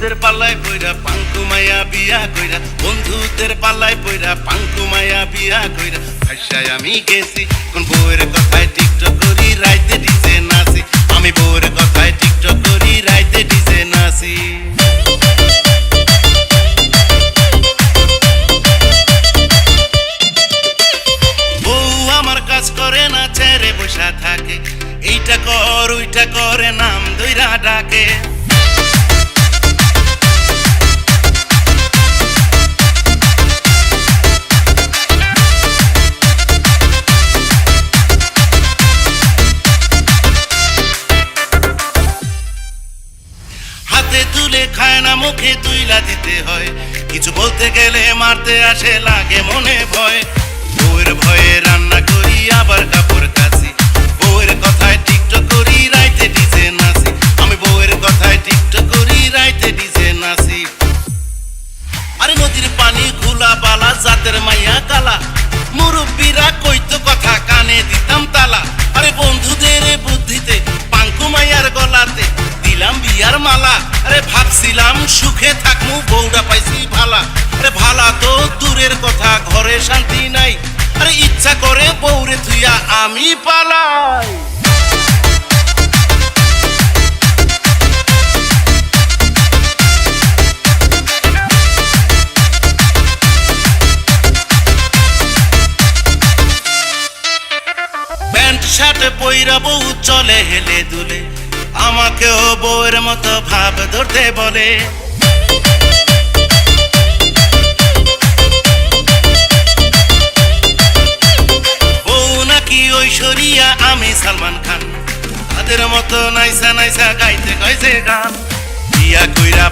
বন্ধুদের পাল্লায় পইরা পাঙ্কু মাইয়া বিয়া কইরা, বন্ধুদের পাল্লায় পইরা পাঙ্কু মাইয়া বিয়া কইরা ভাষায় আমি গেছি কোন বউয়ের কথায় টিকটক করি রাইতে ডিজে নাচি, আমি বউয়ের কথায় টিকটক করি রাইতে ডিজে নাচি। বউ আমার কাজ করে না, ছেড়ে বসা থাকে, এইটা কর ওইটা করে নাম ধইরা ডাকে। হাতে তুলে খায় না, মুখে তুইলা দিতে হয়, কিছু বলতে গেলে মারতে আসে, লাগে মনে ভয়। বউয়ের ভয়ে রান্না করি আবার কাপড় কাচি, বউয়ের কথায় টিকটক করি রাইতে ডিজে নাচি, আমি বউয়ের কথায় টিকটক করি রাইতে ডিজে নাচি। আরে নদীর পানি খোলা বালা, জাতের মাইয়া কালা, মুরব্বীরা কইতো কথা কানে দিতাম তালা। আরে বন্ধুদের বুদ্ধিতে পাঙ্কু মাইয়ার গলাতে দিলাম বিয়ার মালা। আরে ভাবছিলাম সুখে থাকমু, বউটা পাইছি ভালা। আরে ভালা তো দূরের কথা, ঘরে শান্তি নাই, আরে ইচ্ছা করে বউরে থুইয়া আমি পালাই। প্যান্ট শার্ট পইরা বউ চলে হেলে দুলে, আমাকেও বউয়ের মতো ভাব ধরতে বলে। বউ নাকি ঐশ্বরিয়া, আমি সালমান খান, তাদের মতো নাইসা নাইসা গাইতে গাইছে গান। বিয়া কইরা